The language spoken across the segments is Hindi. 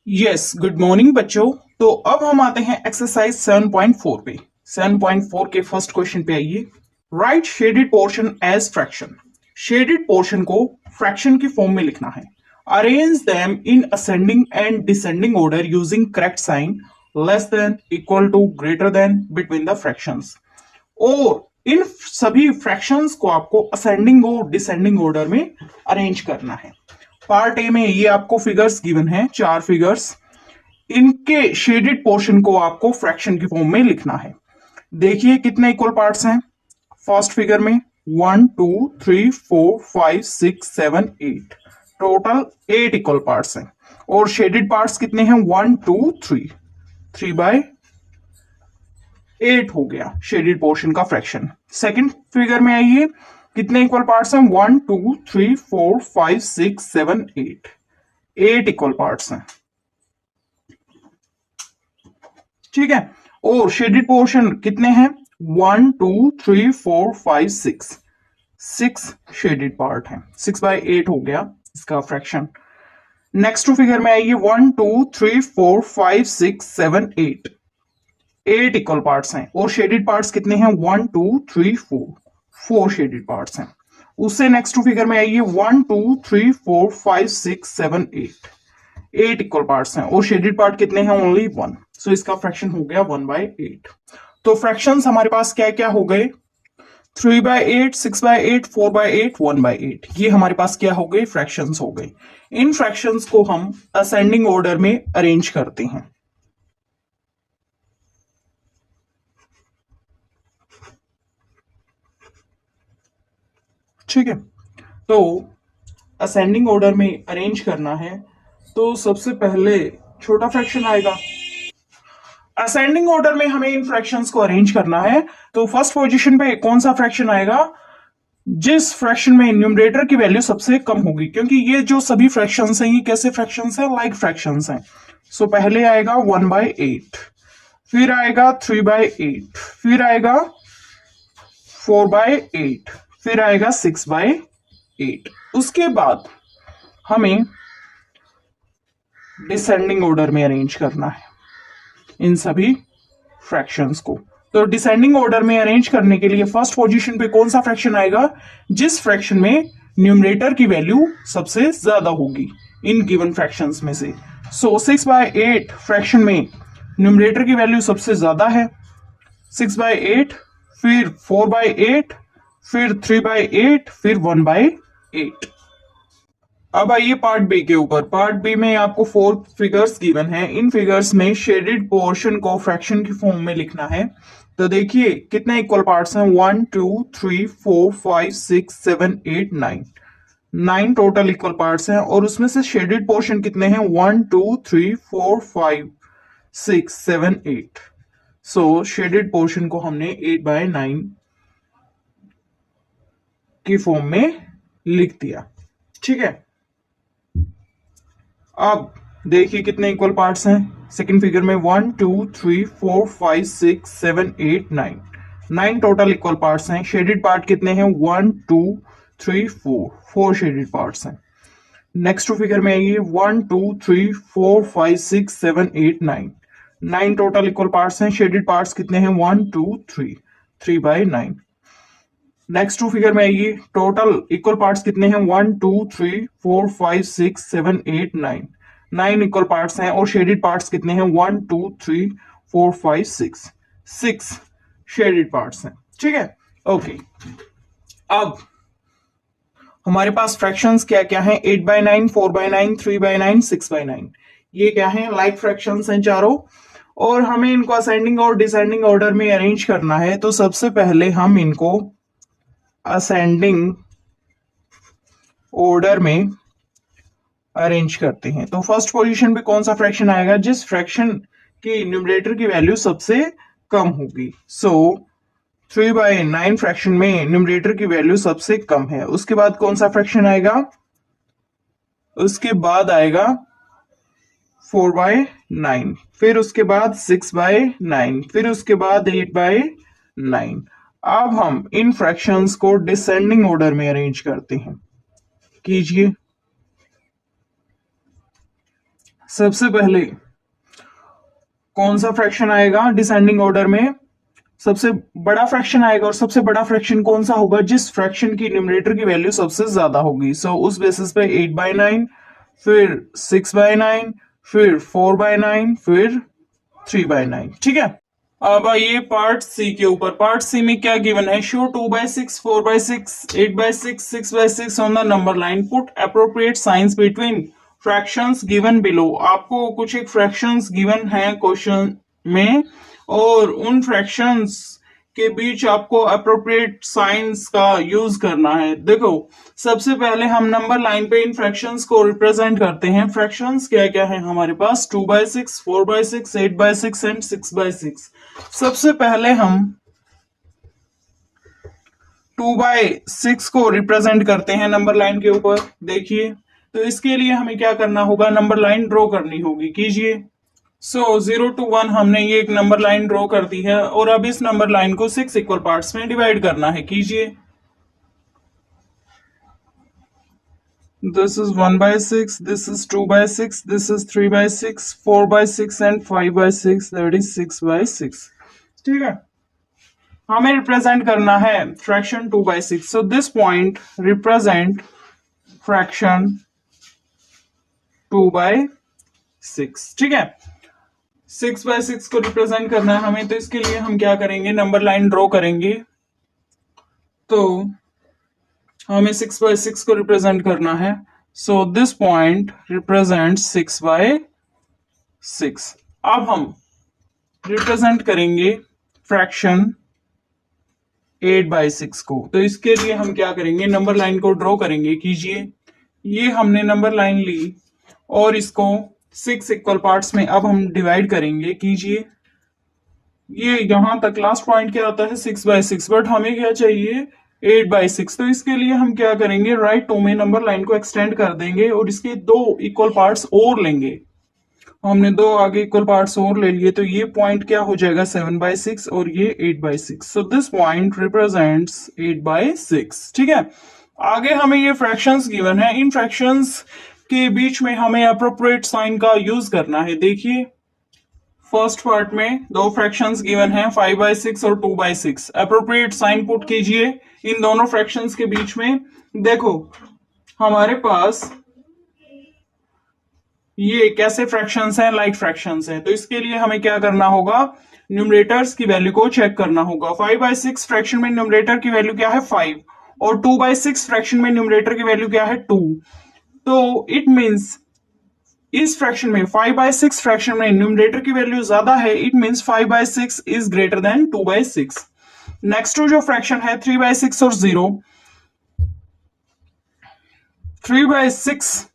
यस, गुड मॉर्निंग बच्चों। तो अब हम आते हैं एक्सरसाइज 7.4 पे। 7.4 के फर्स्ट क्वेश्चन पे आइए। Right shaded portion as fraction. Shaded portion को फ्रैक्शन की फॉर्म में लिखना है। Arrange them in ascending and descending order using correct sign less than, equal to, greater than, between the fractions. और इन सभी फ्रैक्शंस को आपको असेंडिंग और डिसेंडिंग ऑर्डर में अरेंज करना है। पार्ट ए में ये आपको फिगर्स गिवन है, 4 फिगर्स। इनके शेडेड पोर्शन को आपको फ्रैक्शन की फॉर्म में लिखना है। देखिए कितने इक्वल पार्ट्स हैं। फर्स्ट फिगर में 1 2 3 4 5 6 7 8, टोटल 8 इक्वल पार्ट्स हैं। और शेडेड पार्ट्स कितने हैं? 1 2 3, 3/8 हो गया शेडेड पोर्शन का फ्रैक्शन। सेकंड फिगर में आइए, कितने इक्वल पार्ट्स हैं? 1 2 3 4 5 6 7 8, 8 इक्वल पार्ट्स हैं। ठीक है। और शेडेड पोर्शन कितने हैं? 1 2 3 4 5 6, 6 शेडेड पार्ट है। 6/8 हो गया इसका फ्रैक्शन। नेक्स्ट फिगर में आइए, 1 2 3 4 5 6 7 8, 8 इक्वल पार्ट्स हैं। और शेडेड पार्ट्स कितने हैं? 1 2 3 4, 4 शेडेड पार्ट्स हैं। उससे नेक्स्ट फिगर में आइए, 1 2 3 4 5 6 7 8, 8 इक्वल पार्ट्स हैं। और शेडेड पार्ट कितने हैं? ओनली 1। सो इसका फ्रैक्शन हो गया 1/8। तो फ्रैक्शंस हमारे पास क्या क्या हो गए? 3/8, 6/8, 4/8, 1/8। ये हमारे पास क्या हो गए? फ्रैक्शंस हो गए। इन फ्रैक्शंस को हम असेंडिंग ऑर्डर में अरेंज करते हैं। ठीक है। तो असेंडिंग ऑर्डर में अरेंज करना है तो सबसे पहले छोटा फ्रैक्शन आएगा। असेंडिंग ऑर्डर में हमें इन फ्रैक्शंस को अरेंज करना है। तो फर्स्ट पोजीशन पे कौन सा फ्रैक्शन आएगा? जिस फ्रैक्शन में न्यूमरेटर की वैल्यू सबसे कम होगी, क्योंकि ये जो सभी फ्रैक्शंस हैं ये कैसे फ्रैक्शंस हैं? लाइक फ्रैक्शंस हैं। सो पहले आएगा 1/8, फिर आएगा 3/8, फिर आएगा 4/8, फिर आएगा 6/8। उसके बाद हमें डिसेंडिंग ऑर्डर में अरेंज करना है इन सभी फ्रैक्शंस को। तो डिसेंडिंग ऑर्डर में अरेंज करने के लिए फर्स्ट पोजीशन पे कौन सा फ्रैक्शन आएगा? जिस फ्रैक्शन में न्यूमरेटर की वैल्यू सबसे ज्यादा होगी इन गिवन फ्रैक्शंस में से। सो 6/8 फ्रैक्शन में न्यूमरेटर की वैल्यू सबसे ज्यादा है, 6/8, फिर 4/8, फिर 3/8, फिर 1/8। अब आइए पार्ट बी के ऊपर। पार्ट बी में आपको 4 फिगर्स गिवन हैं। इन फिगर्स में शेडेड पोर्शन को फ्रैक्शन की फॉर्म में लिखना है। तो देखिए कितने इक्वल पार्ट्स हैं? 1 2 3 4 5 6 7 8 9, 9 टोटल इक्वल पार्ट्स हैं। और उसमें से शेडेड पोर्शन कितने हैं? 1 2 3 4 5 6 7 8। सो शेडेड पोर्शन को हमने 8/9 की फॉर्म में लिख दिया। ठीक है। अब देखिए कितने इक्वल पार्ट्स हैं। सेकंड फिगर में 1 2 3 4 5 6 7 8 9, 9 टोटल इक्वल पार्ट्स हैं। शेडेड पार्ट कितने हैं? 1 2 3 4, 4 शेडेड पार्ट्स हैं। नेक्स्ट फिगर में आइए, 1 2 3 4 5 6 7 8 9, 9 टोटल इक्वल पार्ट्स हैं। शेडेड पार्ट्स कितने हैं? 1 2 3, 3/9। नेक्स्ट फिगर में आइए, टोटल इक्वल पार्ट्स कितने हैं? 1 2 3 4 5 6 7 8 9, 9 इक्वल पार्ट्स हैं। और शेडेड पार्ट्स कितने हैं? 1 2 3 4 5 6, 6 शेडेड पार्ट्स हैं। ठीक है। ओके। अब हमारे पास फ्रैक्शंस क्या क्या हैं? 8/9, 4/9, 3/9, 6/9। ये क्या है? लाइक फ्रैक्शंस हैं चारों। और हमें इनको असेंडिंग और डिसेंडिंग ऑर्डर में अरेंज करना है। तो सबसे पहले हम इनको असेंडिंग ऑर्डर में अरेंज करते हैं। तो फर्स्ट पोजीशन पे कौन सा फ्रैक्शन आएगा? जिस फ्रैक्शन की न्यूमरेटर की वैल्यू सबसे कम होगी। सो 3/9 फ्रैक्शन में न्यूमरेटर की वैल्यू सबसे कम है। उसके बाद कौन सा फ्रैक्शन आएगा? उसके बाद आएगा 4/9, फिर उसके बाद 6/9, फिर उसके बाद 8/9। अब हम इन फ्रैक्शंस को डिसेंडिंग ऑर्डर में अरेंज करते हैं। कीजिए। सबसे पहले कौन सा फ्रैक्शन आएगा डिसेंडिंग ऑर्डर में? सबसे बड़ा फ्रैक्शन आएगा, और सबसे बड़ा फ्रैक्शन कौन सा होगा? जिस फ्रैक्शन की न्यूमरेटर की वैल्यू सबसे ज्यादा होगी। सो उस बेसिस पे 8/9, फिर 6/9, फिर 4/9, फिर 3/9। ठीक है, अब आइए पार्ट सी के ऊपर। पार्ट सी में क्या गिवन है? Show 2/6, 4/6, 8/6, 6/6 on the number line, put appropriate science between fractions given below. आपको कुछ एक फ्रैक्शंस गिवन है क्वेश्चन में, और उन फ्रैक्शंस के बीच आपको अप्रोप्रिएट साइंस का यूज करना है। देखो, सबसे पहले हम नंबर लाइन पे इन फ्रैक्शंस को रिप्रेजेंट करते हैं। फ्रैक्शंस क्या क्या है हमारे पास? 2/6, 4/6, 8/6 एंड 6/6। सबसे पहले हम 2/6 को रिप्रेजेंट करते हैं नंबर लाइन के ऊपर। देखिए, तो इसके लिए हमें क्या करना होगा? नंबर लाइन ड्रॉ करनी होगी। कीजिए। सो 0 to 1 हमने ये एक नंबर लाइन ड्रॉ कर दी है, और अब इस नंबर लाइन को 6 इक्वल पार्ट्स में डिवाइड करना है। कीजिए। This is 1/6, this is 2/6, this is 3/6, 4/6 and 5/6, that is 6/6। ठीक है, हमें रिप्रेजेंट करना है fraction 2/6। So this point represent fraction 2/6। ठीक है, 6/6 को रिप्रेजेंट करना है हमें, तो इसके लिए हम क्या करेंगे? नंबर लाइन ड्रॉ करेंगे। तो हमें 6/6 को रिप्रेजेंट करना है। So this point represent 6/6। अब हम रिप्रेजेंट करेंगे फ्रैक्शन 8/6 को। तो इसके लिए हम क्या करेंगे? नंबर लाइन को ड्रॉ करेंगे। कीजिए। ये हमने नंबर लाइन ली, और इसको 6 इक्वल पार्ट्स में अब हम डिवाइड करेंगे। कीजिए। ये यहां तक लास्ट पॉइंट क्या आता है? 6/6, बट हमें क्या चाहिए? 8/6। तो इसके लिए हम क्या करेंगे? राइट टू में नंबर लाइन को एक्सटेंड कर देंगे, और इसके 2 इक्वल पार्ट्स और लेंगे। हमने 2 आगे इक्वल पार्ट्स और ले लिए, तो ये पॉइंट क्या हो जाएगा? 7/6, और ये 8/6। So this point represents 8/6। ठीक है, आगे हमें ये फ्रैक्शंस गिवन है। इन फ्रैक्शंस के बीच में हमें अप्रोप्रिएट साइन का यूज करना है। देखिए, फर्स्ट पार्ट में 2 फ्रैक्शंस गिवन हैं, 5/6 और 2/6। अप्रोप्रिएट साइन पुट कीजिए इन दोनों फ्रैक्शंस के बीच में। देखो, हमारे पास ये कैसे फ्रैक्शंस हैं? लाइक फ्रैक्शंस हैं। तो इसके लिए हमें क्या करना होगा? न्यूमरेटर्स की वैल्यू को चेक करना होगा। 5/6 फ्रैक्शन में न्यूमरेटर की वैल्यू क्या है? 5, और 2/6 फ्रैक्शन में न्यूमरेटर की वैल्यू क्या है? 2। तो इट मींस इस फ्रैक्शन में 5/6 फ्रैक्शन में न्यूमरेटर की वैल्यू ज्यादा है। It means 5/6 is greater then 2/6। Next जो फ्रैक्शन है 3/6 और 0। 3/6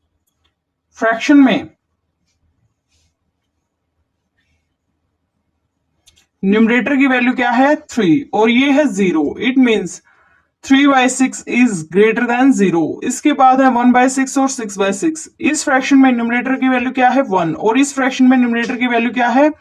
फ्रैक्शन में न्यूमरेटर की वैल्यू क्या है? 3, और ये है 0। It means 3/6 is greater then 0। इसके बाद है 1/6 और 6/6। इस फ्रैक्शन में न्यूमरेटर की वैल्यू क्या है? 1, और इस फ्रैक्शन में न्यूमरेटर की वैल्यू क्या है?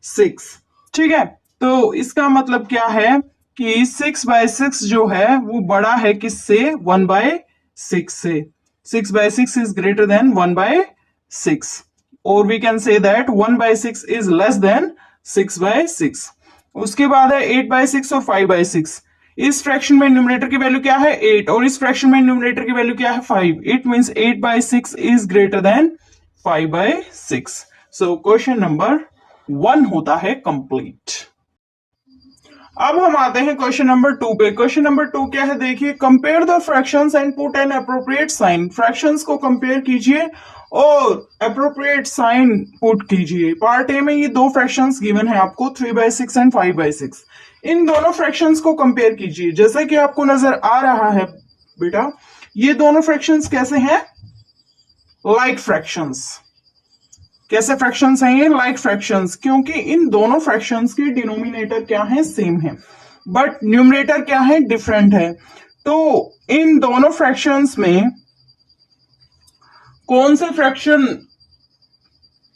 6। ठीक है, तो इसका मतलब क्या है कि 6/6 जो है वो बड़ा है किससे? 1/6 से। 6/6 इज ग्रेटर देन 1/6, और we can say that 1/6 is less than 6/6। उसके बाद है 8/6 और 5/6। इस फ्रैक्शन में न्यूमरेटर की वैल्यू क्या है? 8, और इस फ्रैक्शन में न्यूमरेटर की वैल्यू क्या है? 5। It means 8/6 is greater then 5/6। So question number 1 होता है कंप्लीट। अब हम आते हैं क्वेश्चन नंबर 2 पे। क्वेश्चन नंबर 2 क्या है? देखिए, compare the fractions and put an appropriate sign. Fractions को कंपेयर कीजिए और अप्रोप्रिएट साइन पुट कीजिए। पार्ट ए में ये 2 फ्रैक्शंस गिवन है आपको, 3/6 एंड 5/6। इन दोनों फ्रैक्शंस को कंपेयर कीजिए। जैसे कि आपको नजर आ रहा है बेटा, ये दोनों फ्रैक्शंस कैसे हैं? Like fractions. कैसे फ्रैक्शंस हैं ये? लाइक फ्रैक्शंस, क्योंकि इन दोनों फ्रैक्शंस के डिनोमिनेटर क्या है? सेम है, बट न्यूमरेटर क्या है? डिफरेंट है। तो इन दोनों फ्रैक्शंस में कौन से फ्रैक्शन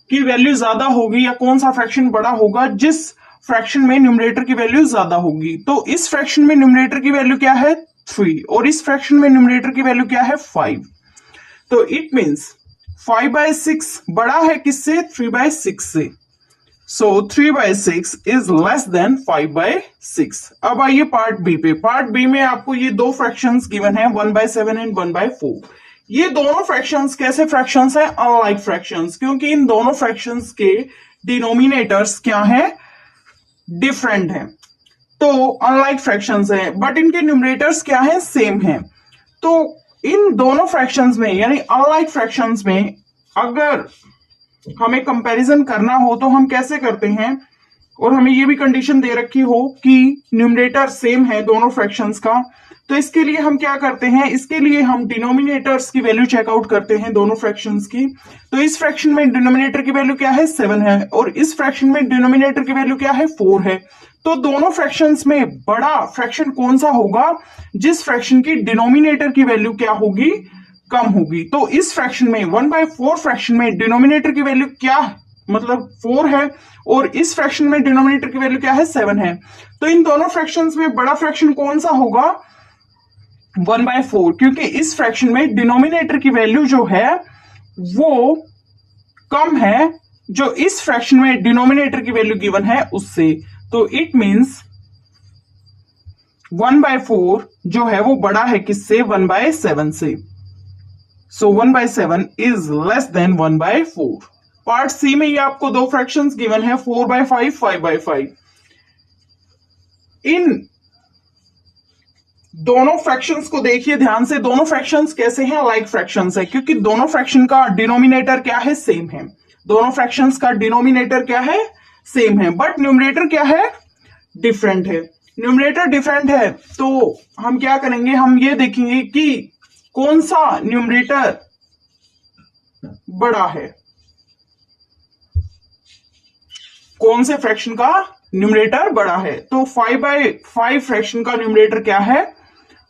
की वैल्यू ज्यादा होगी, या कौन सा फ्रैक्शन बड़ा होगा? जिस फ्रैक्शन में न्यूमरेटर की वैल्यू ज्यादा होगी। तो इस फ्रैक्शन में न्यूमरेटर की वैल्यू क्या है? 3, और इस फ्रैक्शन में न्यूमरेटर की वैल्यू क्या है? 5। तो इट मींस 5/6 बड़ा है किससे? 3/6 से। सो 3/6 इज लेस देन 5/6। अब आइए पार्ट बी पे। पार्ट बी में आपको ये दो फ्रैक्शंस गिवन है 1/7 एंड 1/4। ये दोनों फ्रैक्शंस कैसे फ्रैक्शंस है? अनलाइक फ्रैक्शंस, क्योंकि इन दोनों फ्रैक्शंस के डिनोमिनेटर्स क्या है? डिफरेंट है। तो अनलाइक फ्रैक्शंस है, बट इनके न्यूमरेटर्स क्या है? सेम है। तो इन दोनों फ्रैक्शंस में यानी अनलाइक फ्रैक्शंस में अगर हमें कंपैरिजन करना हो तो हम कैसे करते हैं? और हमें ये भी कंडीशन दे रखी हो कि न्यूमरेटर सेम है दोनों फ्रैक्शंस का, तो इसके लिए हम क्या करते हैं? इसके लिए हम डिनोमिनेटर्स की वैल्यू चेकआउट करते हैं दोनों फ्रैक्शंस की। तो इस फ्रैक्शन में डिनोमिनेटर की वैल्यू क्या है? 7 है, और इस फ्रैक्शन में डिनोमिनेटर की वैल्यू क्या है? 4 है। तो दोनों फ्रैक्शंस में बड़ा फ्रैक्शन कौन सा होगा? जिस फ्रैक्शन की डिनोमिनेटर की वैल्यू क्या होगी? कम होगी। तो इस फ्रैक्शन में 1/4 फ्रैक्शन में डिनोमिनेटर की वैल्यू क्या मतलब 4 है, और इस फ्रैक्शन में डिनोमिनेटर की वैल्यू क्या है? 7 है। तो इन दोनों फ्रैक्शंस में बड़ा फ्रैक्शन कौन सा होगा? 1/4, क्योंकि इस फ्रैक्शन में डिनोमिनेटर की वैल्यू जो है वो कम है जो इस फ्रैक्शन में डिनोमिनेटर की वैल्यू गिवन है उससे। तो इट मींस 1/4 जो है वो बड़ा है किससे? 1/7 से। So 1/7 is less than 1/4। Part C में ये आपको दो फ्रैक्शंस गिवन है 4/5, 5/5। इन दोनों फ्रैक्शंस को देखिए ध्यान से। दोनों फ्रैक्शंस कैसे हैं? लाइक फ्रैक्शंस है, क्योंकि दोनों फ्रैक्शन का डिनोमिनेटर क्या है? सेम है। दोनों फ्रैक्शंस का डिनोमिनेटर क्या है? सेम है, बट न्यूमरेटर क्या है? डिफरेंट है। न्यूमरेटर डिफरेंट है तो हम क्या करेंगे? हम ये देखेंगे कि कौन सा न्यूमरेटर बड़ा है, कौन से फ्रैक्शन का न्यूमरेटर बड़ा है। तो 5/5 फ्रैक्शन का न्यूमरेटर क्या है?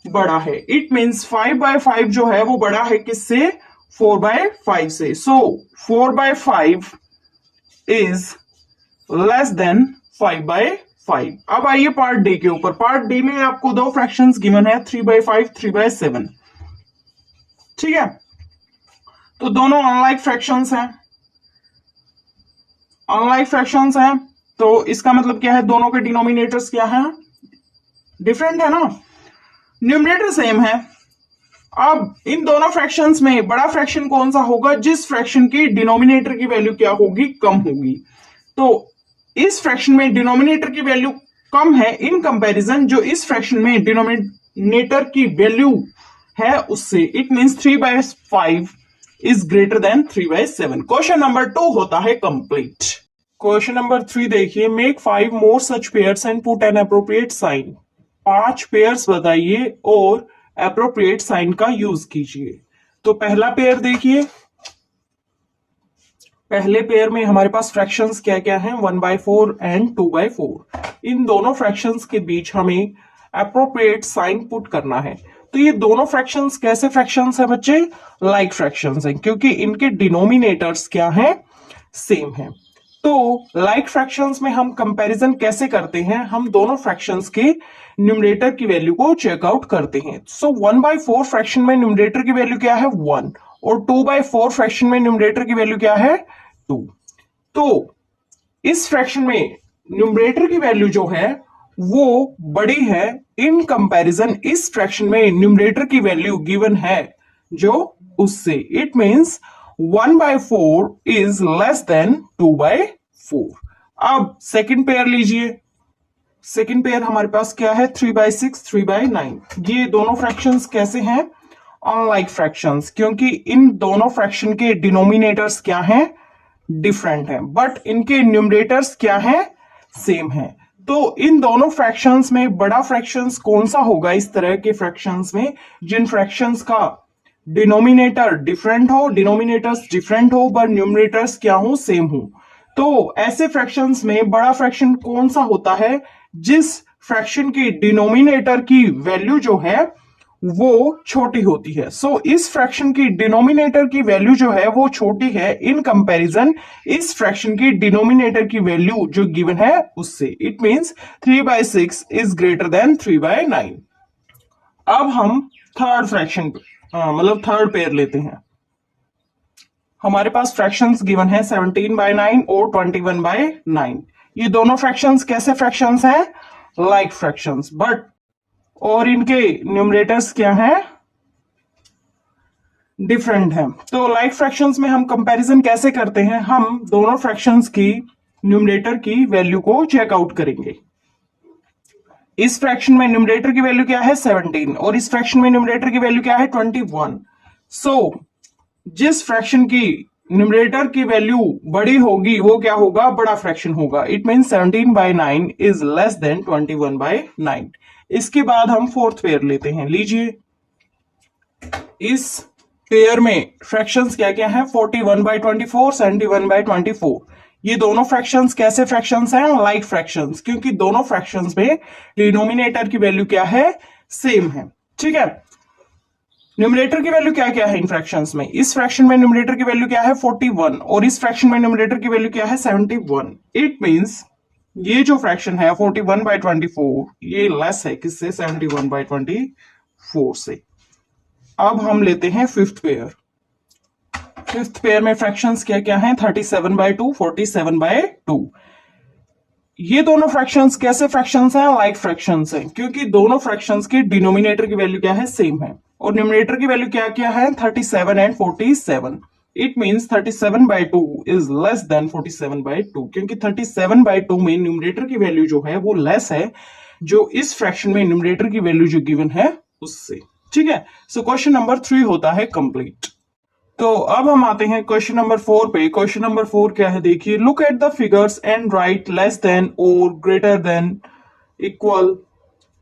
बड़ा है। इट मींस 5/5 जो है वो बड़ा है किससे? 4/5 से। सो 4/5 इज लेस देन 5/5। अब आइए पार्ट डी के ऊपर। पार्ट डी में आपको दो फ्रैक्शंस गिवन है 3/5, 3/7। ठीक है, तो दोनों अनलाइक फ्रैक्शंस हैं। अनलाइक फ्रैक्शंस हैं तो इसका मतलब क्या है? दोनों के डिनोमिनेटर्स क्या है? डिफरेंट है ना। न्यूमरेटर सेम है। अब इन दोनों फ्रैक्शंस में बड़ा फ्रैक्शन कौन सा होगा? जिस फ्रैक्शन की डिनोमिनेटर की वैल्यू क्या होगी? कम होगी। तो इस फ्रैक्शन में डिनोमिनेटर की वैल्यू कम है इन कंपैरिजन जो इस फ्रैक्शन में डिनोमिनेटर की वैल्यू है उससे। It means 3/5 is greater than 3/7। Question number 2 होता है कंप्लीट। क्वेश्चन नंबर 3 देखिए, make 5 more such pairs and put an appropriate sign. 5 pairs बताइए और अप्रोप्रिएट साइन का यूज कीजिए। तो पहला पेयर देखिए, पहले पेयर में हमारे पास फ्रैक्शंस क्या क्या हैं? 1/4 एंड 2/4। इन दोनों फ्रैक्शंस के बीच हमें अप्रोप्रिएट साइन पुट करना है। तो ये दोनों फ्रैक्शंस कैसे फ्रैक्शंस है बच्चे? लाइक फ्रैक्शंस हैं, क्योंकि इनके डिनोमिनेटर्स क्या हैं? सेम है। तो लाइक फ्रैक्शंस में हम कंपैरिजन कैसे करते हैं? हम दोनों फ्रैक्शंस के न्यूमरेटर की वैल्यू को चेकआउट करते हैं। सो 1/4 फ्रैक्शन में न्यूमरेटर की वैल्यू क्या है? 1, और 2/4 फ्रैक्शन में न्यूमरेटर की वैल्यू क्या है? 2। तो इस फ्रैक्शन में न्यूमरेटर की वैल्यू जो है वो बड़ी है इन कंपैरिजन इस फ्रैक्शन में न्यूमरेटर की वैल्यू गिवन है जो उससे। It means 1/4 is less then 2/4। अब सेकंड पेयर लीजिए। सेकंड पेयर हमारे पास क्या है? 3/6, 3/9। ये दोनों फ्रैक्शंस कैसे हैं? अनलाइक फ्रैक्शंस, क्योंकि इन दोनों फ्रैक्शन के डिनोमिनेटर्स क्या हैं? डिफरेंट हैं, बट इनके न्यूमरेटर्स क्या हैं? सेम है। तो इन दोनों फ्रैक्शंस में बड़ा फ्रैक्शंस कौन सा होगा? इस तरह के फ्रैक्शंस में जिन फ्रैक्शंस का डिनोमिनेटर डिफरेंट हो, डिनोमिनेटर्स डिफरेंट हो पर न्यूमरेटर्स क्या हो? सेम हो। तो ऐसे फ्रैक्शंस में बड़ा फ्रैक्शन कौन सा होता है? जिस फ्रैक्शन की डिनोमिनेटर की वैल्यू जो है वो छोटी होती है। सो इस फ्रैक्शन की डिनोमिनेटर की वैल्यू जो है वो छोटी है इन कंपैरिजन इस फ्रैक्शन की डिनोमिनेटर की वैल्यू जो गिवन है उससे। It means 3/6 is greater then 3/9। अब हम थर्ड फ्रैक्शन मतलब थर्ड पेयर लेते हैं। हमारे पास फ्रैक्शंस गिवन है 17/9 और 21/9। ये दोनों फ्रैक्शंस कैसे फ्रैक्शंस हैं? लाइक फ्रैक्शंस, बट और इनके न्यूमरेटर्स क्या हैं? डिफरेंट हैं। तो लाइक फ्रैक्शंस में हम कंपैरिजन कैसे करते हैं? हम दोनों फ्रैक्शंस की न्यूमरेटर की वैल्यू को चेकआउट करेंगे। इस फ्रैक्शन में न्यूमरेटर की वैल्यू क्या है? 17 और इस फ्रैक्शन में न्यूमरेटर की वैल्यू क्या है? 21। सो जिस फ्रैक्शन की न्यूमरेटर की वैल्यू बड़ी होगी वो क्या होगा? बड़ा फ्रैक्शन होगा। It mean 17/9 is less then 21/9। इसके बाद हम फोर्थ पेयर लेते हैं। लीजिए, इस पेयर में फ्रैक्शंस क्या क्या है? 41/24, 71/24। ये दोनों फ्रैक्शंस कैसे फ्रैक्शंस हैं? लाइक फ्रैक्शंस, क्योंकि दोनों फ्रैक्शंस में डिनोमिनेटर की वैल्यू क्या है? सेम है। ठीक है। न्यूमरेटर की वैल्यू क्या क्या है इन फ्रैक्शंस में? इस फ्रैक्शन में न्यूमरेटर की वैल्यू क्या है? 41 और इस फ्रैक्शन में न्यूमरेटर की वैल्यू क्या है? 71। इट मींस ये जो फ्रैक्शन है 41/24 ये लेस है किससे? 71/24 से। अब हम लेते हैं फिफ्थ पेयर। फिफ्थ पेयर में फ्रैक्शंस क्या क्या हैं? 37/2, 47/2। ये दोनों फ्रैक्शंस कैसे फ्रैक्शंस हैं? लाइक फ्रैक्शंस हैं, क्योंकि दोनों फ्रैक्शंस की डिनोमिनेटर की वैल्यू क्या है? सेम है। और न्यूमरेटर की वैल्यू क्या क्या है? 37 and 47। It means 37/2 is less then 47/2, क्योंकि 37/2 में न्यूमरेटर की वैल्यू जो है वो लेस है जो इस फ्रैक्शन में न्यूमरेटर की वैल्यू जो गिवन है उससे। ठीक है। सो क्वेश्चन नंबर 3 होता है कंप्लीट। तो अब हम आते हैं क्वेश्चन नंबर 4 पे। क्वेश्चन नंबर 4 क्या है? देखिए, look at the figures and write less than और greater than equal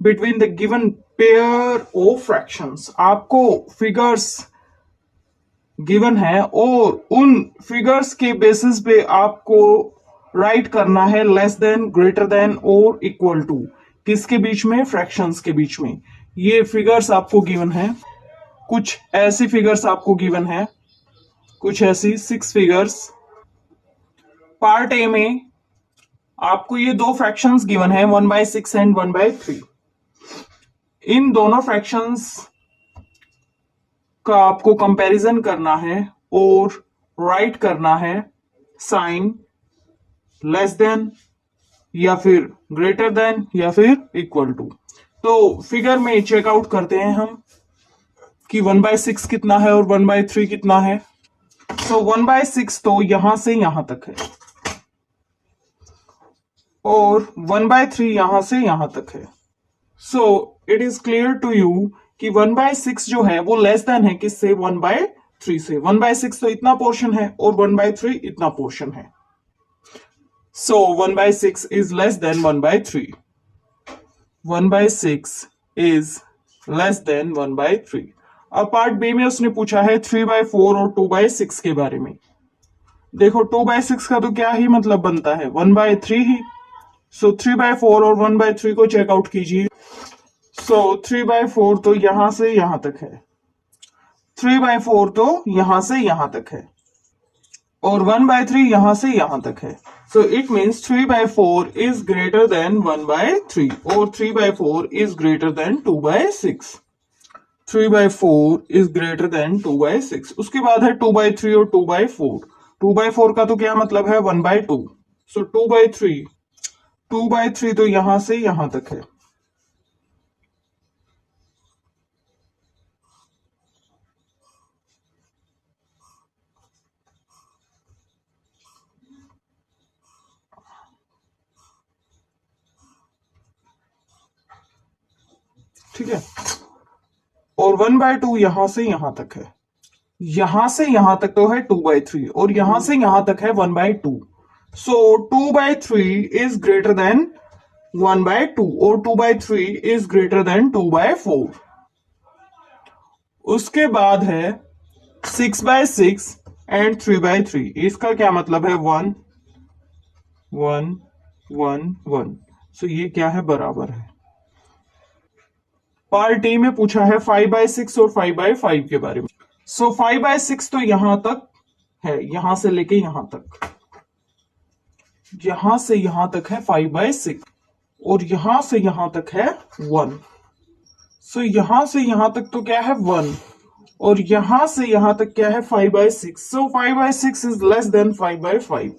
between the given pair of fractions. आपको फिगर्स गिवन है और उन फिगर्स के बेसिस पे आपको राइट करना है लेस देन, ग्रेटर देन और इक्वल टू। किसके बीच में? फ्रैक्शंस के बीच में। ये फिगर्स आपको गिवन है, कुछ ऐसी फिगर्स आपको गिवन है, कुछ ऐसी 6 फिगर्स। पार्ट ए में आपको ये दो फ्रैक्शंस गिवन है, 1/6 एंड 1/3। इन दोनों फ्रैक्शंस का आपको कंपैरिजन करना है और राइट करना है साइन लेस देन या फिर ग्रेटर देन या फिर इक्वल टू। तो फिगर में चेकआउट करते हैं हम कि 1/6 कितना है और 1/3 कितना है। तो 1/6 तो यहां से यहां तक है और 1/3 यहां से यहां तक है। So it is clear to you कि 1/6 जो है वो लेस देन है किससे? 1/3 से। 1/6 तो इतना पोर्शन है और 1/3 इतना पोर्शन है। सो 1/6 is less then 1/3। 1/6 is less then 1/3। अब पार्ट बी में उसने पूछा है 3/4 और 2/6 के बारे में। देखो, 2/6 का तो क्या ही मतलब बनता है? 1/3 ही। सो 3/4 और 1/3 को चेकआउट कीजिए। सो 3/4 तो यहां से यहां तक है, 3/4 तो यहां से यहां तक है और 1/3 यहां से यहां तक है। So it means 3/4 is greater then 1/3 और 3/4 is greater then 2/6। 3/4 is greater then 2/6। उसके बाद है 2/3 और 2/4। 2/4 का तो क्या मतलब है? 1/2। सो 2/3 तो यहां से यहां तक है। ठीक है। और 1/2 यहां से यहां तक है। यहां से यहां तक तो है 2/3 और यहां से यहां तक है 1/2। सो 2/3 इज ग्रेटर देन 1/2 और 2/3 इज ग्रेटर देन 2/4। उसके बाद है 6/6 एंड 3/3। इसका क्या मतलब है? 1 1 1 1। सो ये क्या है? बराबर है। पार्ट ए में पूछा है 5/6 और 5/5 के बारे में। सो 5/6 तो यहां तक है, यहां से लेके यहां तक, यहां से यहां तक है 5/6 और यहां से यहां तक है 1। सो यहां से यहां तक तो क्या है? 1 और यहां से यहां तक क्या है 5/6। सो 5/6 इज लेस देन 5/5,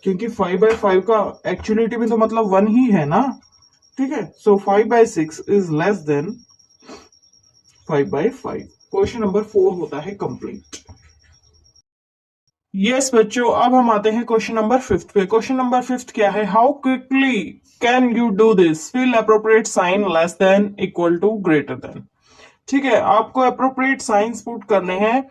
क्योंकि 5/5 का एक्चुअलिटी में तो मतलब 1 ही है ना। ठीक है, सो 5/6 is less then 5/5। Question number 4 होता है कंप्लीट। यस बच्चों, अब हम आते हैं क्वेश्चन नंबर 5 पे। क्वेश्चन नंबर 5 क्या है, how quickly can you do this, fill appropriate sign less than equal to greater than. ठीक है, आपको अप्रोप्रिएट साइंस पुट करने हैं,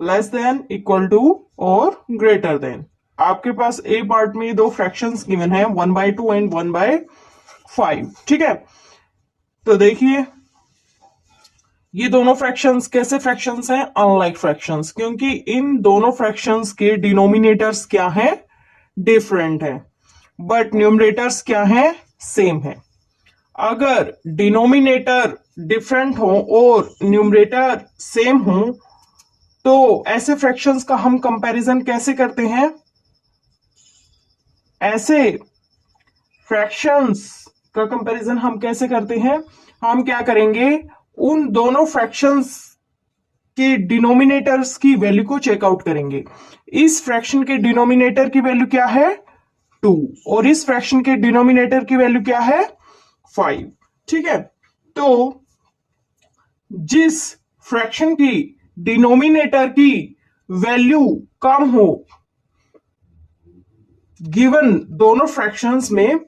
लेस देन, इक्वल टू और ग्रेटर देन। आपके पास ए पार्ट में दो फ्रैक्शंस गिवन है 1/2 एंड 1/5। ठीक है, तो देखिए ये दोनों फ्रैक्शंस कैसे फ्रैक्शंस हैं, अनलाइक फ्रैक्शंस, क्योंकि इन दोनों फ्रैक्शंस के डिनोमिनेटर्स क्या हैं, डिफरेंट है, बट न्यूमरेटर्स क्या हैं, सेम है। अगर डिनोमिनेटर डिफरेंट हो और न्यूमरेटर सेम हो तो ऐसे फ्रैक्शंस का हम कंपैरिजन कैसे करते हैं, ऐसे फ्रैक्शंस का कंपैरिजन हम कैसे करते हैं, हम क्या करेंगे, उन दोनों फ्रैक्शंस के डिनोमिनेटर्स की वैल्यू को चेकआउट करेंगे। इस फ्रैक्शन के डिनोमिनेटर की वैल्यू क्या है 2 और इस फ्रैक्शन के डिनोमिनेटर की वैल्यू क्या है 5। ठीक है, तो जिस फ्रैक्शन की डिनोमिनेटर की वैल्यू कम हो गिवन दोनों फ्रैक्शंस में,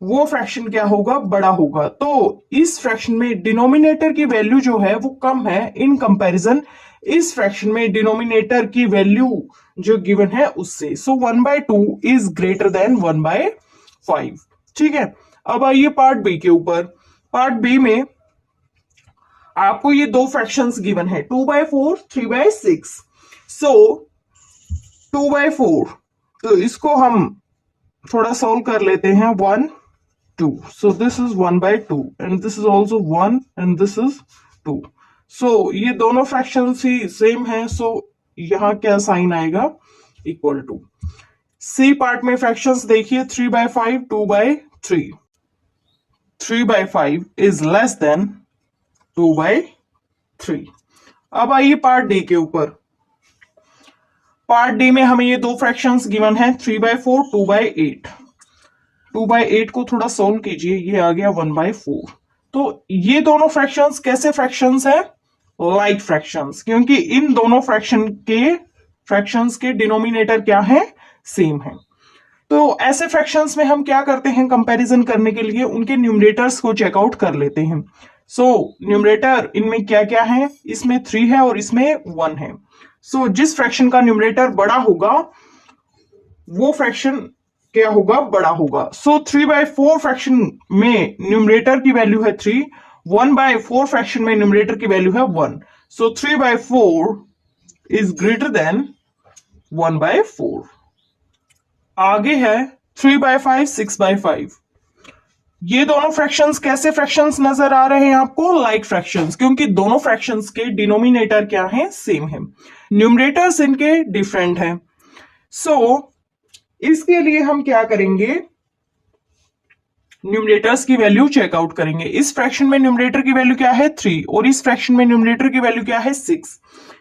वो फ्रैक्शन क्या होगा, बड़ा होगा। तो इस फ्रैक्शन में डिनोमिनेटर की वैल्यू जो है वो कम है इन कंपैरिजन इस फ्रैक्शन में डिनोमिनेटर की वैल्यू जो गिवन है उससे। सो 1/2 इज ग्रेटर देन 1/5। ठीक है, अब आइए पार्ट बी के ऊपर। पार्ट बी में आपको ये दो फ्रैक्शंस गिवन है 2/4 3/6। सो 2/4, तो इसको हम थोड़ा सॉल्व कर लेते हैं 1 2। So this is 1/2 and this is also 1 and this is 2। सो ये दोनों फ्रैक्शंस ही सेम है, सो यहां क्या साइन आएगा, इक्वल टू। सी पार्ट में फ्रैक्शंस देखिए 3/5 2/3। 3/5 इज लेस देन 2/3। अब आइए पार्ट डी के ऊपर। पार्ट डी में हमें ये दो फ्रैक्शंस गिवन है 3/4 2/8। 2/8 को थोड़ा सोल्व कीजिए, ये आ गया 1/4। तो ये दोनों फ्रैक्शंस कैसे फ्रैक्शंस है, लाइक फ्रैक्शंस, क्योंकि इन दोनों फ्रैक्शंस के डिनोमिनेटर क्या है, सेम है। तो ऐसे फ्रैक्शंस में हम क्या करते हैं, कंपैरिजन करने के लिए उनके न्यूमरेटर्स को चेकआउट कर लेते हैं। सो न्यूमरेटर इनमें क्या क्या है, इसमें 3 है और इसमें 1 है। सो जिस फ्रैक्शन का न्यूमरेटर बड़ा होगा वो फ्रैक्शन क्या होगा, बड़ा होगा। सो 3/4 फ्रैक्शन में न्यूमरेटर की वैल्यू है 3, 1/4 फ्रैक्शन में न्यूमरेटर की वैल्यू है 1। सो 3/4 इज ग्रेटर देन 1/4। आगे है 3/5 6/5। ये दोनों फ्रैक्शंस कैसे फ्रैक्शंस नजर आ रहे हैं आपको, लाइक फ्रैक्शंस, क्योंकि दोनों फ्रैक्शंस के डिनोमिनेटर क्या हैं, सेम है, न्यूमरेटर्स इनके डिफरेंट हैं। सो इसके लिए हम क्या करेंगे, न्यूमरेटर्स की वैल्यू चेकआउट करेंगे। इस फ्रैक्शन में न्यूमरेटर की वैल्यू क्या है 3 और इस फ्रैक्शन में न्यूमरेटर की वैल्यू क्या है 6।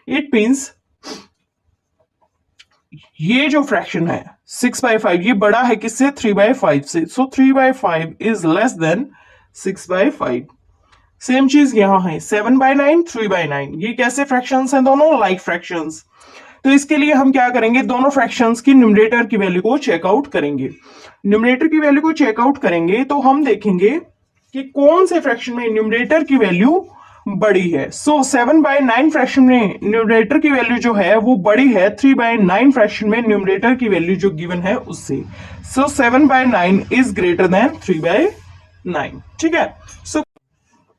इट मींस ये जो फ्रैक्शन है 6/5 ये बड़ा है किससे, 3/5 से। सो 3/5 इज लेस देन 6/5। सेम चीज यहां है 7/9 3/9। ये कैसे फ्रैक्शंस हैं, दोनों लाइक फ्रैक्शंस। तो इसके लिए हम क्या करेंगे, दोनों फ्रैक्शंस की न्यूमरेटर की वैल्यू को चेकआउट करेंगे। न्यूमरेटर की वैल्यू को चेकआउट करेंगे तो हम देखेंगे कि कौन से फ्रैक्शन में न्यूमरेटर की वैल्यू बड़ी है। सो 7/9 फ्रैक्शन में न्यूमरेटर की वैल्यू जो है वो बड़ी है 3/9 फ्रैक्शन में न्यूमरेटर की वैल्यू जो गिवन है उससे। सो 7/9 इज ग्रेटर देन 3/9। ठीक है, सो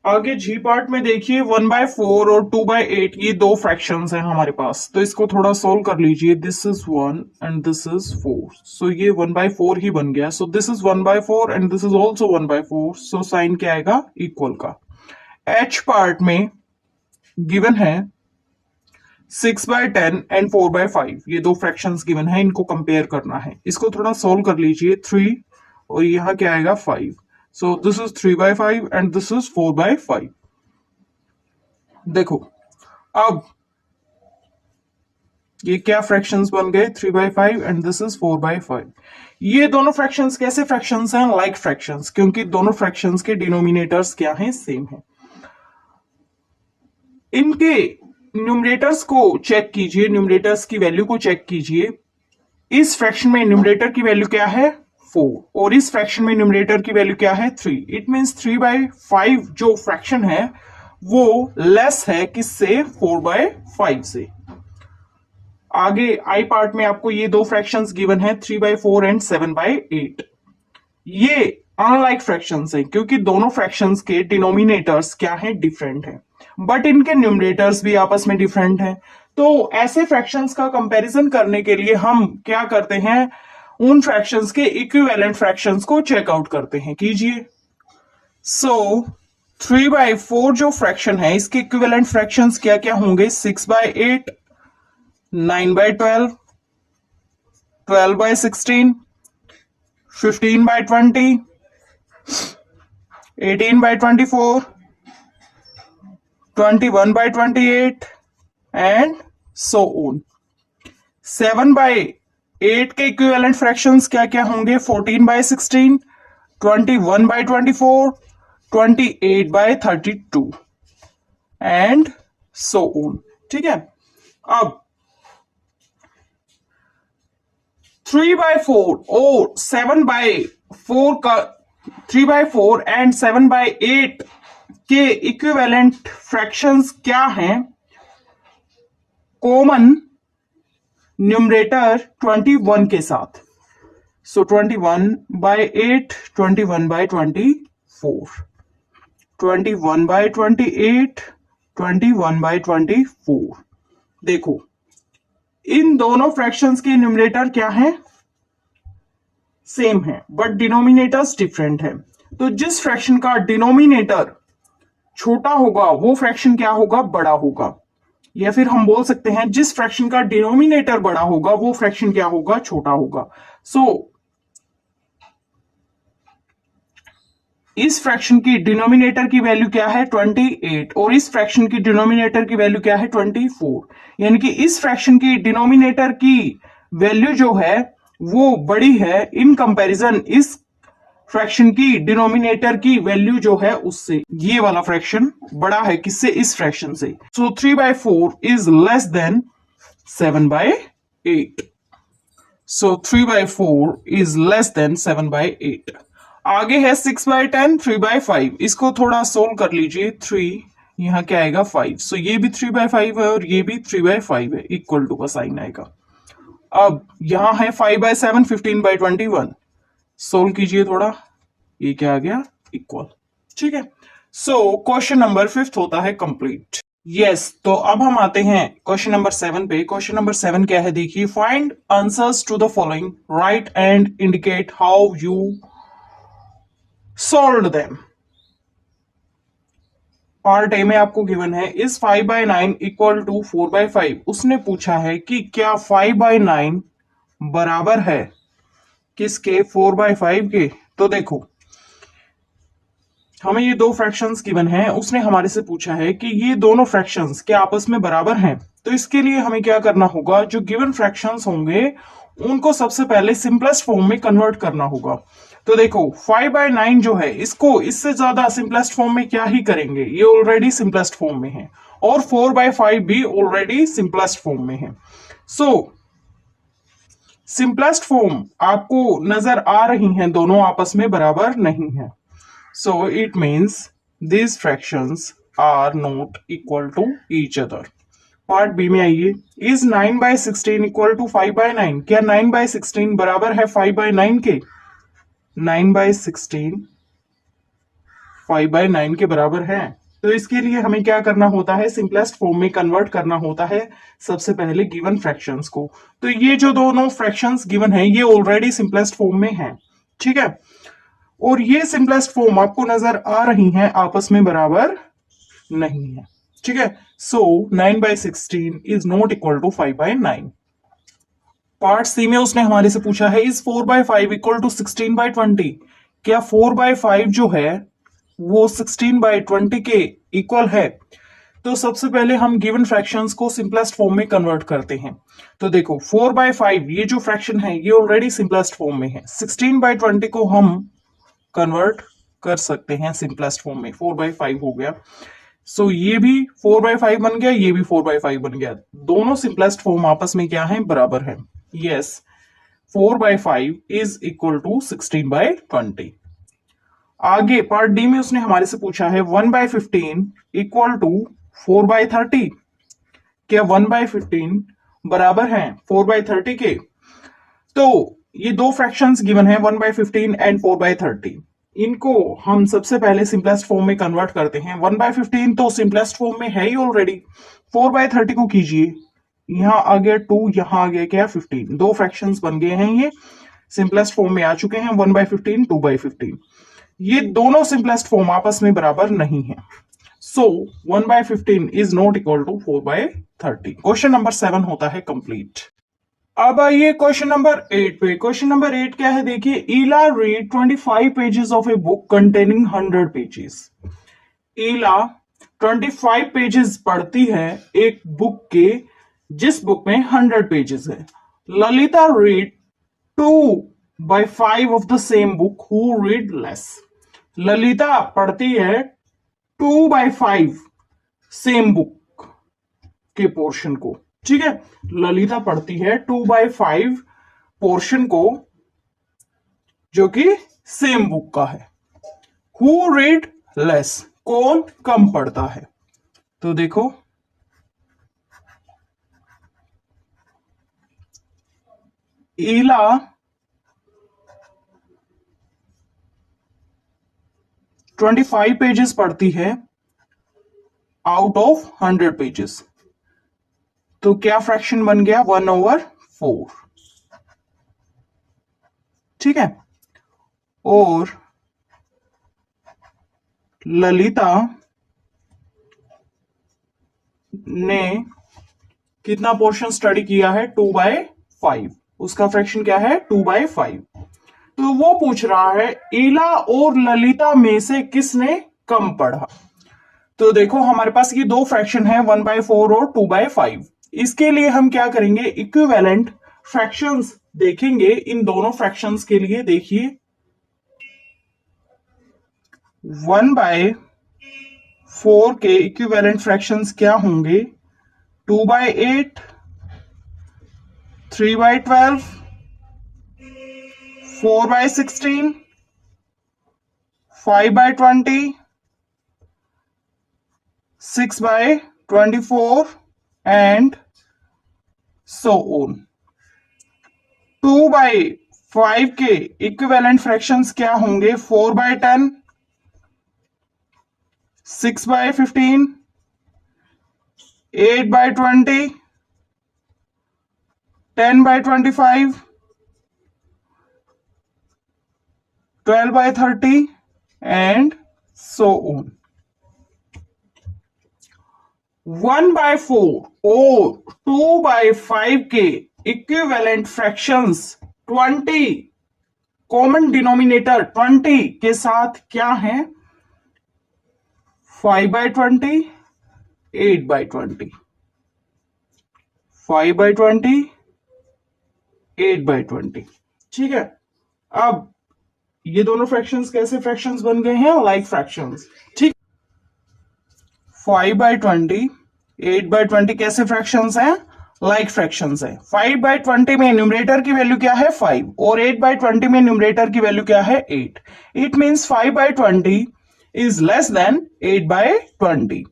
आगे जी पार्ट में देखिए 1/4 और 2/8 ये दो फ्रैक्शंस हैं हमारे पास, तो इसको थोड़ा सोल्व कर लीजिए। This is 1 and this is 4। सो ये 1/4 ही बन गया। So this is 1/4 and this is also 1/4। So sine क्या आएगा, इक्वल का। एच पार्ट में गिवन है 6/10 एंड 4/5। ये दो फ्रैक्शंस गिवन है, इनको कंपेयर करना है। इसको थोड़ा सोल्व कर लीजिए 3 और यहां क्या आएगा 5। So this is 3/5 and this is 4/5। देखो अब ये क्या फ्रैक्शंस बन गए, 3/5 एंड दिस इज 4/5। ये दोनों फ्रैक्शंस कैसे फ्रैक्शंस हैं, लाइक फ्रैक्शंस, क्योंकि दोनों फ्रैक्शंस के डिनोमिनेटर्स क्या हैं, सेम है। इनके न्यूमरेटर्स को चेक कीजिए, न्यूमरेटर्स की वैल्यू को चेक कीजिए। इस फ्रैक्शन में न्यूमरेटर की वैल्यू क्या है, 4, और इस फ्रैक्शन में न्यूमरेटर की वैल्यू क्या है, 3। इट मींस 3/5 जो फ्रैक्शन है वो लेस है किससे, 4/5 से। आगे आई पार्ट में आपको ये दो फ्रैक्शंस गिवन है, 3/4 एंड 7/8। ये अनलाइक फ्रैक्शंस हैं क्योंकि दोनों फ्रैक्शंस के डिनोमिनेटर्स क्या हैं, डिफरेंट हैं, बट इनके न्यूमरेटर्स भी आपस में डिफरेंट हैं। तो ऐसे फ्रैक्शंस का कंपैरिजन करने के लिए हम क्या करते हैं, उन फ्रैक्शंस के इक्विवेलेंट फ्रैक्शंस को चेकआउट करते हैं। कीजिए। सो 3/4 जो फ्रैक्शन है इसके इक्विवेलेंट फ्रैक्शंस क्या क्या होंगे, 6/8, 9/12, 12/16, 15/20, 18/24, 21/28 एंड सो ऑन। 7/8 के इक्विवेलेंट फ्रैक्शंस क्या क्या होंगे, 14/16, 21/24, 28/32 एंड सो ऑन। ठीक है। अब 3/4 और 7/4 का 3/4 एंड 7/8 के इक्विवेलेंट फ्रैक्शंस क्या हैं, कॉमन न्यूमरेटर 21 के साथ। सो 21/8, 21/24, 21/28, 21/24। देखो इन दोनों फ्रैक्शंस के न्यूमरेटर क्या है, सेम है, बट डिनोमिनेटर्स डिफरेंट है। तो जिस फ्रैक्शन का डिनोमिनेटर छोटा होगा वो फ्रैक्शन क्या होगा, बड़ा होगा। या फिर हम बोल सकते हैं जिस फ्रैक्शन का डिनोमिनेटर बड़ा होगा वो फ्रैक्शन क्या होगा, छोटा होगा। सो इस फ्रैक्शन की डिनोमिनेटर की वैल्यू क्या है, 28, और इस फ्रैक्शन की डिनोमिनेटर की वैल्यू क्या है, 24। यानी कि इस फ्रैक्शन की डिनोमिनेटर की वैल्यू जो है वो बड़ी है इन कंपैरिजन इस फ्रैक्शन की डिनोमिनेटर की वैल्यू जो है उससे। ये वाला फ्रैक्शन बड़ा है किससे, इस फ्रैक्शन से। सो 3/4 is less then 7/8। So 3/4 is less then 7/8। आगे है 6/10, 3/5। इसको थोड़ा सोल्व कर लीजिए। 3 यहां क्या आएगा, 5। सो ये भी 3/5 है और ये भी 3/5 है, इक्वल टू का साइन आएगा। अब यहां है 5/7, 15/21। सोल्व कीजिए थोड़ा, ये क्या आ गया, इक्वल। ठीक है। सो क्वेश्चन नंबर 5 होता है कंप्लीट। यस, तो अब हम आते हैं क्वेश्चन नंबर 7 पे। क्वेश्चन नंबर 7 क्या है, देखिए, find answers to the following, write and indicate how you solve them. Part A में आपको गिवन है इज 5/9 इक्वल टू 4/5। उसने पूछा है कि क्या 5/9 बराबर है किसके, 4/5 के। तो देखो हमें ये दो फ्रैक्शंस गिवन हैं, उसने हमारे से पूछा है कि ये दोनों फ्रैक्शंस क्या आपस में बराबर हैं। तो इसके लिए हमें क्या करना होगा, जो गिवन फ्रैक्शंस होंगे उनको सबसे पहले सिंपलेस्ट फॉर्म में कन्वर्ट करना होगा। तो देखो 5/9 जो है इसको इससे ज्यादा सिंपलेस्ट फॉर्म में क्या ही करेंगे, ये ऑलरेडी सिंपलेस्ट फॉर्म में है, और 4/5 भी ऑलरेडी सिंपलेस्ट फॉर्म में है। सो सिंपलेस्ट फॉर्म आपको नजर आ रही हैं, दोनों आपस में बराबर नहीं है। So it means these fractions are not equal to each other. Part B में आइए, इज 9/16 इक्वल टू 5/9। क्या 9/16 बराबर है 5/9 के? 9/16 5/9 के बराबर है। तो इसके लिए हमें क्या करना होता है, सिंपलेस्ट फॉर्म में कन्वर्ट करना होता है सबसे पहले गिवन फ्रैक्शंस को। तो ये जो दोनों फ्रैक्शंस गिवन है ये ऑलरेडी सिंपलेस्ट फॉर्म में है। ठीक है, और ये सिंपलेस्ट फॉर्म आपको नजर आ रही हैं, आपस में बराबर नहीं है। ठीक है, so 9/16 is not equal to 5/9। Part C में उसने हमारे से पूछा है इज 4/5 इक्वल टू 16/20। क्या 4/5 जो है वो 16/20 के इक्वल है? तो सबसे पहले हम गिवन फ्रैक्शंस को सिंपलेस्ट फॉर्म में कन्वर्ट करते हैं। तो देखो 4/5 ये जो फ्रैक्शन है ये ऑलरेडी सिंपलेस्ट फॉर्म में है। 16/20 को हम कन्वर्ट कर सकते हैं सिंपलेस्ट फॉर्म में, 4/5 हो गया। सो ये भी 4/5 बन गया, ये भी 4/5 बन गया। दोनों सिंपलेस्ट फॉर्म आपस में क्या है, बराबर है। Yes, 4/5 is equal to 16/20। आगे पार्ट डी में उसने हमारे से पूछा है 1/15 इक्वल टू 4/30। क्या 1/15 बराबर है 4/30 के? तो ये दो फ्रैक्शंस गिवन है 1/15 एंड 4/30। इनको हम सबसे पहले सिंपलेस्ट फॉर्म में कन्वर्ट करते हैं। 1/15 तो सिंपलेस्ट फॉर्म में है ही ऑलरेडी। 4/30 को कीजिए, यहां आ गया 2, यहां आ गया क्या 15। दो फ्रैक्शंस बन गए हैं, ये सिंपलेस्ट फॉर्म में आ चुके हैं। 1/15 2/15 ये दोनों सिंपलेस्ट फॉर्म आपस में बराबर नहीं है। So 1/15 is not equal to 4/30। Question number 7 होता है कंप्लीट। अब आइए क्वेश्चन नंबर 8 पे। क्वेश्चन नंबर 8 क्या है, देखिए, Ila read 25 pages of a book containing 100 pages. Ila 25 pages पढ़ती है एक बुक के, जिस बुक में 100 पेजेस है। Lalita read 2/5 of the same book, who read less. Lalita पढ़ती है 2/5 सेम बुक के पोर्शन को, ठीक है। ललिता पढ़ती है 2/5 पोर्शन को जो कि सेम बुक का है। हु रीड लेस, कौन कम पढ़ता है? तो देखो, ईला 25 पेजेस पढ़ती है आउट ऑफ 100 पेजेस। तो क्या फ्रैक्शन बन गया, 1/4, ठीक है। और ललिता ने कितना पोर्शन स्टडी किया है, 2/5। उसका फ्रैक्शन क्या है, 2/5। तो वो पूछ रहा है ईला और ललिता में से किसने कम पढ़ा। तो देखो हमारे पास ये दो फ्रैक्शन है, 1/4 और 2/5। इसके लिए हम क्या करेंगे, इक्विवेलेंट फ्रैक्शंस देखेंगे इन दोनों फ्रैक्शंस के लिए। देखिए 1/4 के इक्विवेलेंट फ्रैक्शंस क्या होंगे, 2/8, 3/12, 4/16, 5/20, 6/24 and so on। 2/5 के इक्विवेलेंट फ्रैक्शंस क्या होंगे, 4/10, 6/15, 8/20, 10/25, 12/30 and so on। 1/4 और 2/5 के इक्विवेलेंट फ्रैक्शंस 20, कॉमन डिनोमिनेटर 20 के साथ क्या है, 5/20, 8/20, 5/20, 8/20, ठीक है। अब ये दोनों फ्रैक्शंस कैसे फ्रैक्शंस बन गए हैं, लाइक फ्रैक्शंस, ठीक। 5/20, 8/20 कैसे फ्रैक्शंस हैं, लाइक फ्रैक्शंस है। 5/20 में न्यूमरेटर की वैल्यू क्या है, 5, और 8/20 में न्यूमरेटर की वैल्यू क्या है, 8। It means 5/20 is less then 8/20।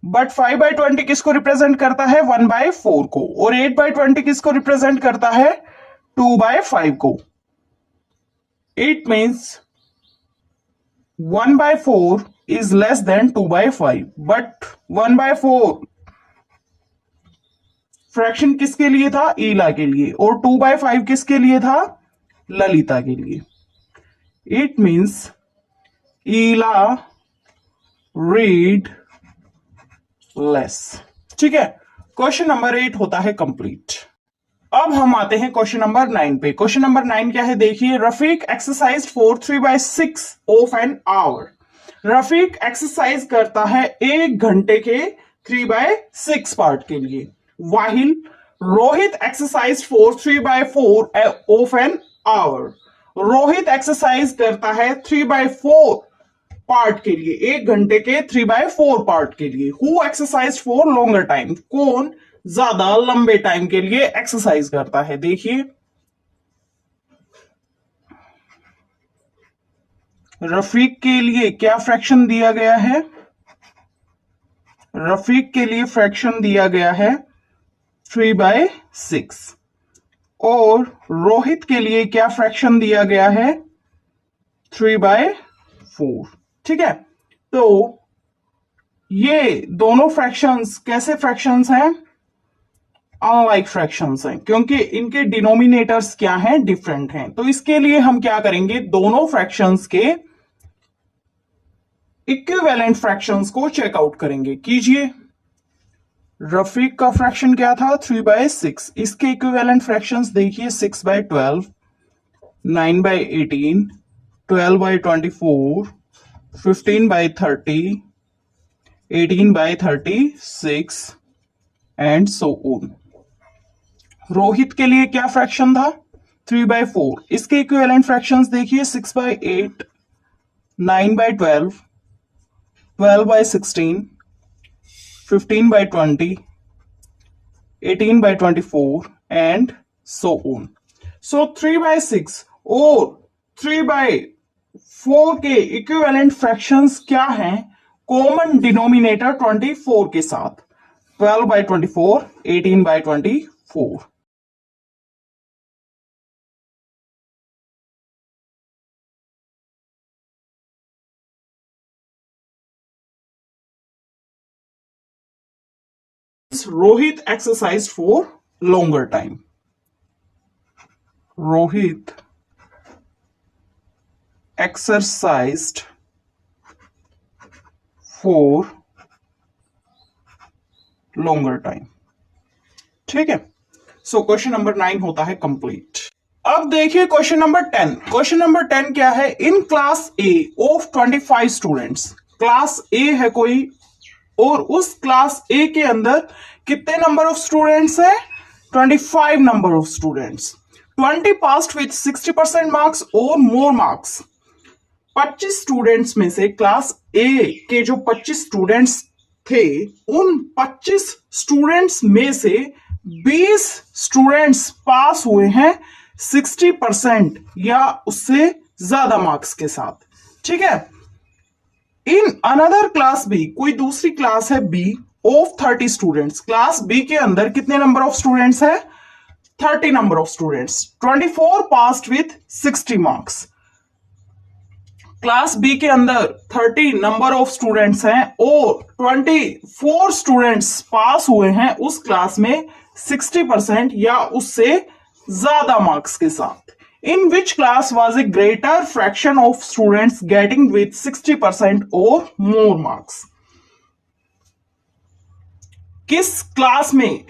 But 5/20 किसको रिप्रेजेंट करता है, 1/4 को, और 8/20 किसको रिप्रेजेंट करता है, 2/5 को। It means 1/4 is less than 2/5, but 1/4 fraction किसके लिए था, ईला के लिए, और 2/5 किसके लिए था, ललिता के लिए। It means Ila read less, ठीक है। क्वेश्चन नंबर 8 होता है कंप्लीट। अब हम आते हैं क्वेश्चन नंबर 9 पे। क्वेश्चन नंबर 9 क्या है, देखिए, Rafiq exercise for 3/6 of an hour. Rafiq exercise करता है 1 घंटे के 3/6 पार्ट के लिए, while Rohit exercise for 3/4 of an hour. Rohit exercise करता है 3/4 पार्ट के लिए, 1 घंटे के 3/4 पार्ट के लिए। Who exercise for longer time, कौन ज्यादा लंबे टाइम के लिए एक्सरसाइज करता है। देखिए रफीक के लिए क्या फ्रैक्शन दिया गया है, रफीक के लिए फ्रैक्शन दिया गया है 3/6 और रोहित के लिए क्या फ्रैक्शन दिया गया है 3/4। ठीक है, तो ये दोनों फ्रैक्शंस कैसे फ्रैक्शंस हैं, अनलाइक फ्रैक्शंस हैं, क्योंकि इनके डिनोमिनेटर्स क्या हैं, डिफरेंट हैं। तो इसके लिए हम क्या करेंगे, दोनों फ्रैक्शंस के इक्विवेलेंट फ्रैक्शंस को चेकआउट करेंगे। कीजिए, रफीक का फ्रैक्शन क्या था 3/6, इसके इक्विवेलेंट फ्रैक्शंस देखिए 6/12, 9/18, 12/24, 15/30, 18/36 एंड सो ऑन। रोहित के लिए क्या फ्रैक्शन था 3/4, इसके इक्विवेलेंट फ्रैक्शंस देखिए 6/8, 9/12, 12/16, 15/20, 18/24 एंड सो ऑन। सो 3/6 और 3/4 के इक्विवेलेंट फ्रैक्शंस क्या हैं, कॉमन डिनोमिनेटर 24 के साथ, 12/24, 18/24। Rohit exercise for longer time. Rohit exercised for longer time. ठीक है, सो क्वेश्चन नंबर 9 होता है कंप्लीट। अब देखिए क्वेश्चन नंबर 10। क्वेश्चन नंबर 10 क्या है, in class A of 25 students, class ए है कोई और उस क्लास ए के अंदर कितने नंबर ऑफ स्टूडेंट्स है, 25 number of students. 20 passed with 60% marks और मोर मार्क्स। 25 स्टूडेंट्स में से क्लास ए के जो 25 स्टूडेंट्स थे, उन 25 स्टूडेंट्स में से 20 स्टूडेंट्स पास हुए हैं 60% या उससे ज्यादा मार्क्स के साथ। ठीक है, इन अनदर क्लास बी, कोई दूसरी क्लास है B of 30 students, class B के अंदर कितने नंबर ऑफ स्टूडेंट्स है, 30 number of students. 24 passed with 60 marks. Class B के अंदर 30 नंबर ऑफ स्टूडेंट्स हैं और 24 स्टूडेंट्स पास हुए हैं उस क्लास में 60% या उससे ज्यादा मार्क्स के साथ। In which class was a greater fraction of students getting with 60% or more marks? किस क्लास में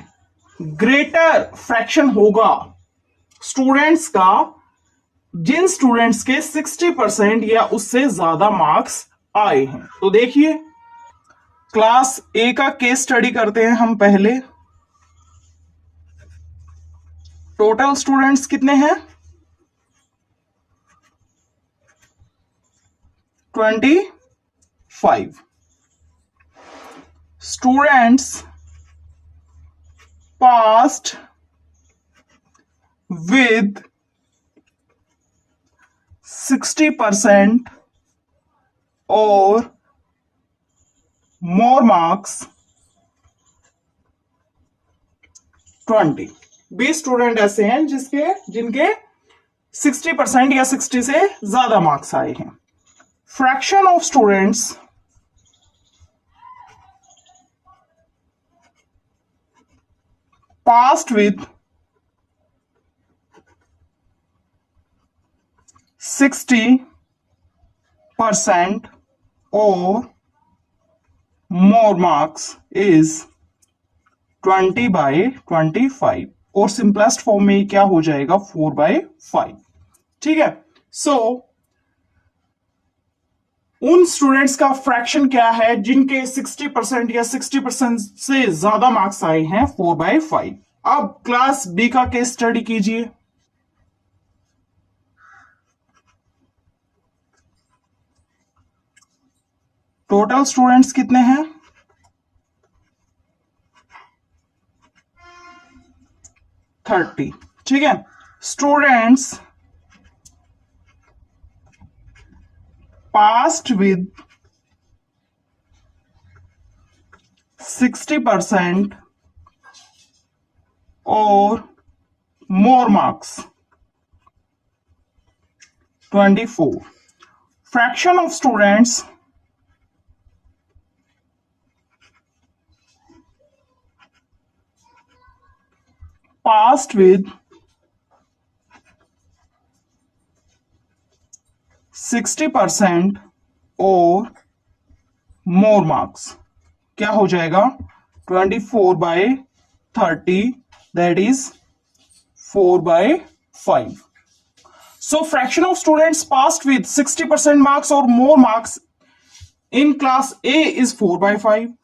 ग्रेटर फ्रैक्शन होगा स्टूडेंट्स का, जिन स्टूडेंट्स के 60% या उससे ज्यादा मार्क्स आए हैं। तो देखिए क्लास ए का केस स्टडी करते हैं हम पहले। टोटल स्टूडेंट्स कितने हैं, 25 students passed with 60% or more marks 20। 20 student ऐसे हैं जिनके 60% या 60 से ज्यादा मार्क्स आए हैं। Fraction of students passed with 60% or more marks is 20/25 और सिंपलेस्ट फॉर्म में क्या हो जाएगा 4/5। ठीक है, सो उन स्टूडेंट्स का फ्रैक्शन क्या है जिनके 60% या 60% से ज्यादा मार्क्स आए हैं 4/5। अब क्लास बी का केस स्टडी कीजिए। टोटल स्टूडेंट्स कितने हैं? 30। ठीक है, students passed with 60% or more marks 24। fraction of students passed with 60% और मोर मार्क्स क्या हो जाएगा? 24/30 that is 4/5। So fraction of students passed with 60% marks और more marks in class A is 4/5.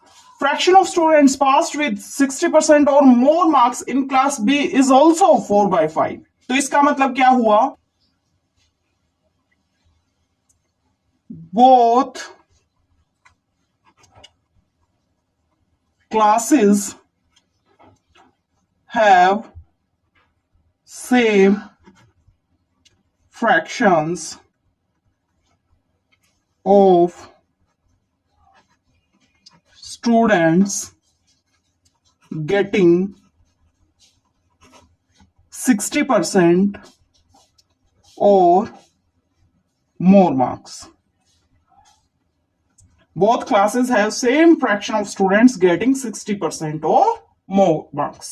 Fraction of students passed with 60% or more marks in class B is also 4/5. तो इसका मतलब क्या हुआ? Both classes have same fractions of students getting 60% or more marks. Both classes have same fraction of students getting 60% or more marks.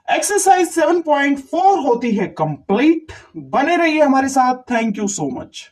Exercise 7.4 होती है कंप्लीट। बने रहिए हमारे साथ। Thank you so much.